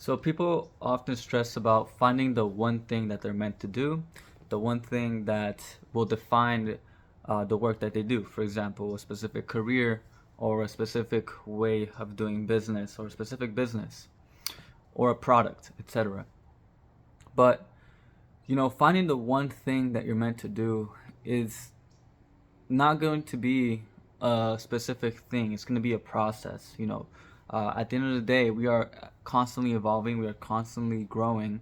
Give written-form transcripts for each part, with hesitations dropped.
So people often stress about finding the one thing that they're meant to do, the one thing that will define the work that they do. For example, a specific career or a specific way of doing business or a specific business or a product, etc. But finding the one thing that you're meant to do is not going to be a specific thing. It's going to be a process. At the end of the day, we are constantly evolving. We are constantly growing,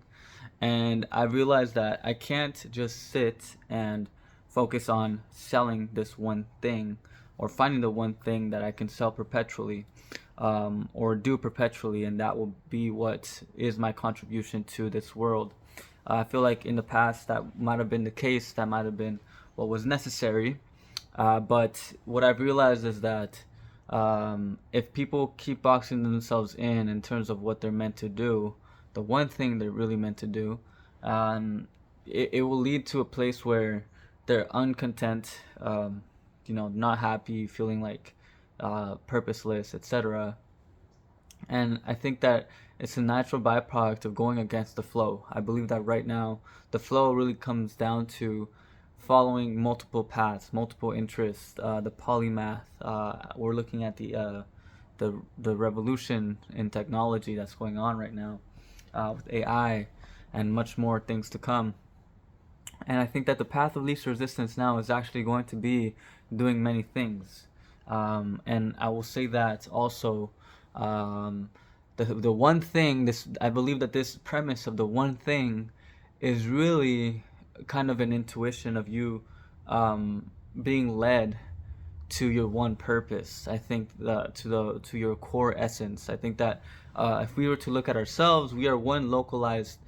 and I realized that I can't just sit and focus on selling this one thing or finding the one thing that I can sell perpetually, or do perpetually, and that will be what is my contribution to this world. I feel like in the past that might have been the case, that might have been what was necessary, but what I've realized is that if people keep boxing themselves in terms of what they're meant to do, the one thing they're really meant to do, it will lead to a place where they're uncontent, not happy, feeling like purposeless, etc. And I think that it's a natural byproduct of going against the flow. I believe that right now, the flow really comes down to following multiple paths, multiple interests, the polymath. We're looking at the revolution in technology that's going on right now, with AI and much more things to come. And I think that the path of least resistance now is actually going to be doing many things. And I will say that also, um, the one thing, this I believe that this premise of the one thing is really kind of an intuition of you, being led to your one purpose. I think to your core essence. I think that if we were to look at ourselves, we are one localized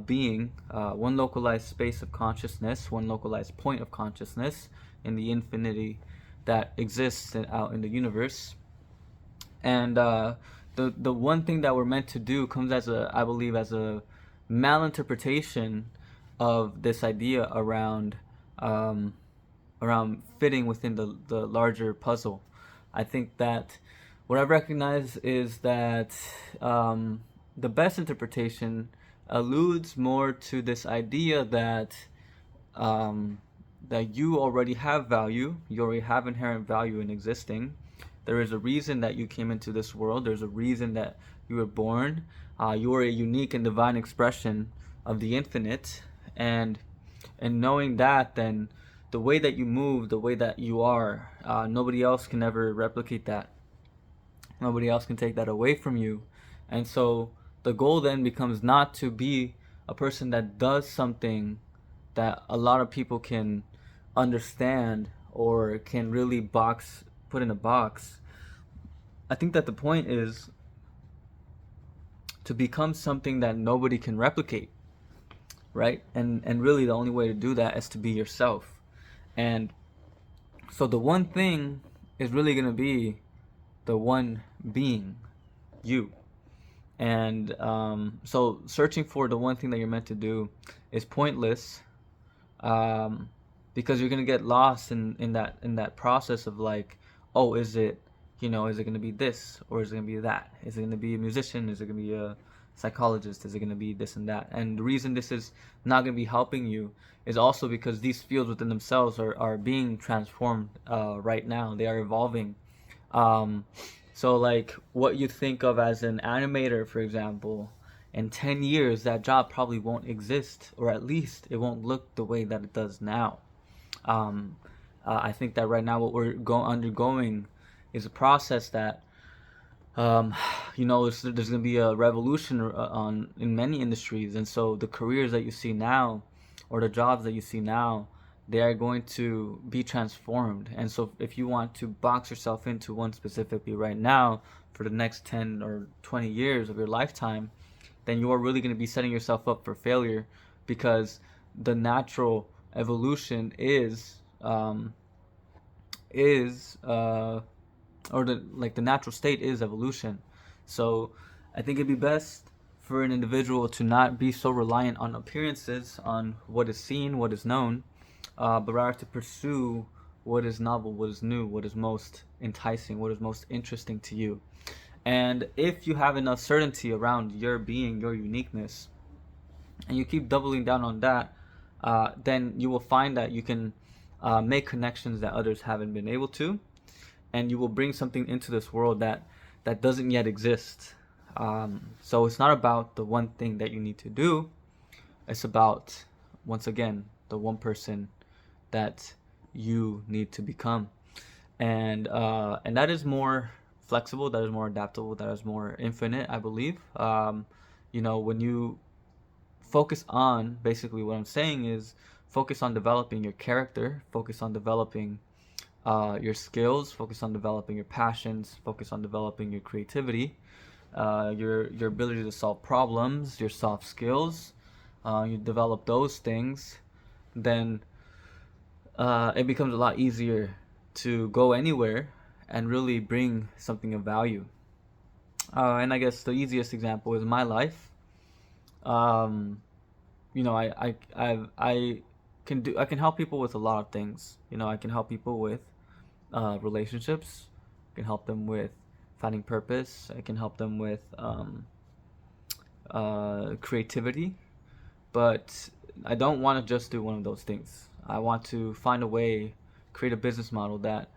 being, one localized space of consciousness, one localized point of consciousness in the infinity that exists out in the universe. And the one thing that we're meant to do comes as I believe, as a malinterpretation of this idea um, around fitting within the larger puzzle. I think that what I've recognized is that the best interpretation alludes more to this idea um, that you already have value, you already have inherent value in existing. There is a reason that you came into this world. There's a reason that you were born. You are a unique and divine expression of the infinite, and knowing that, then the way that you move, the way that you are, nobody else can ever replicate that. Nobody else can take that away from you. And so the goal then becomes not to be a person that does something that a lot of people can understand or can really put in a box. I think that the point is to become something that nobody can replicate, right? And really the only way to do that is to be yourself. And so the one thing is really going to be the one being, you. And so searching for the one thing that you're meant to do is pointless, um, because you're gonna get lost in that process of like, oh, is it gonna be this or is it gonna be that? Is it gonna be a musician? Is it gonna be a psychologist? Is it gonna be this and that? And the reason this is not gonna be helping you is also because these fields within themselves are being transformed right now. They are evolving. Um, so like what you think of as an animator, for example, in 10 years that job probably won't exist, or at least it won't look the way that it does now. Um, I think that right now what we're undergoing is a process that, um, there's going to be a revolution on in many industries, and so the careers that you see now, or the jobs that you see now, they are going to be transformed. And so if you want to box yourself into one specifically right now for the next 10 or 20 years of your lifetime, then you are really going to be setting yourself up for failure, because the natural evolution is or the natural state is evolution. So I think it'd be best for an individual to not be so reliant on appearances, on what is seen, what is known, but rather to pursue what is novel, what is new, what is most enticing, what is most interesting to you. And if you have enough certainty around your being, your uniqueness, and you keep doubling down on that, then you will find that you can make connections that others haven't been able to, and you will bring something into this world that doesn't yet exist. So it's not about the one thing that you need to do. It's about, once again, the one person that you need to become, and that is more flexible, that is more adaptable, that is more infinite, I believe. When you focus on, basically what I'm saying is focus on developing your character, focus on developing your skills, focus on developing your passions, focus on developing your creativity, your ability to solve problems, your soft skills. You develop those things, then it becomes a lot easier to go anywhere and really bring something of value. And I guess the easiest example is my life. Um, I can help people with a lot of things. I can help people with relationships. I can help them with finding purpose. I can help them with creativity. But I don't want to just do one of those things. I want to find a way, create a business model that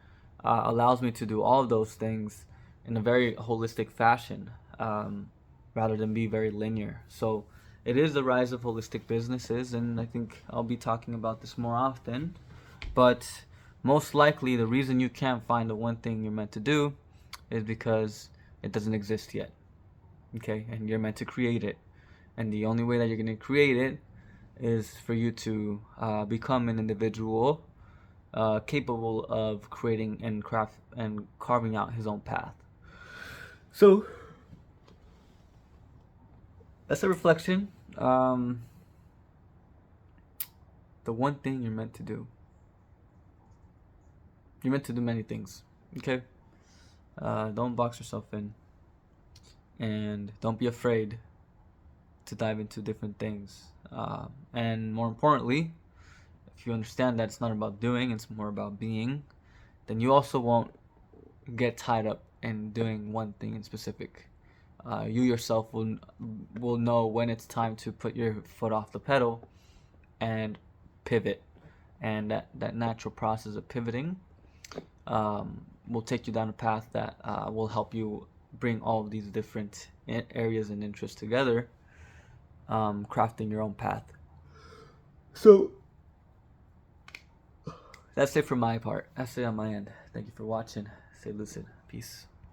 allows me to do all of those things in a very holistic fashion, rather than be very linear. So it is the rise of holistic businesses, and I think I'll be talking about this more often. But most likely, the reason you can't find the one thing you're meant to do is because it doesn't exist yet. Okay, and you're meant to create it. And the only way that you're going to create it is for you to become an individual capable of creating and craft and carving out his own path. So that's a reflection. The one thing you're meant to do. You're meant to do many things. Okay? Don't box yourself in. And don't be afraid to dive into different things. And more importantly, if you understand that it's not about doing, it's more about being, then you also won't get tied up in doing one thing in specific. You yourself will know when it's time to put your foot off the pedal and pivot. And that natural process of pivoting will take you down a path that will help you bring all of these different areas and interests together, crafting your own path. So that's it for my part. That's it on my end. Thank you for watching. Stay lucid. Peace.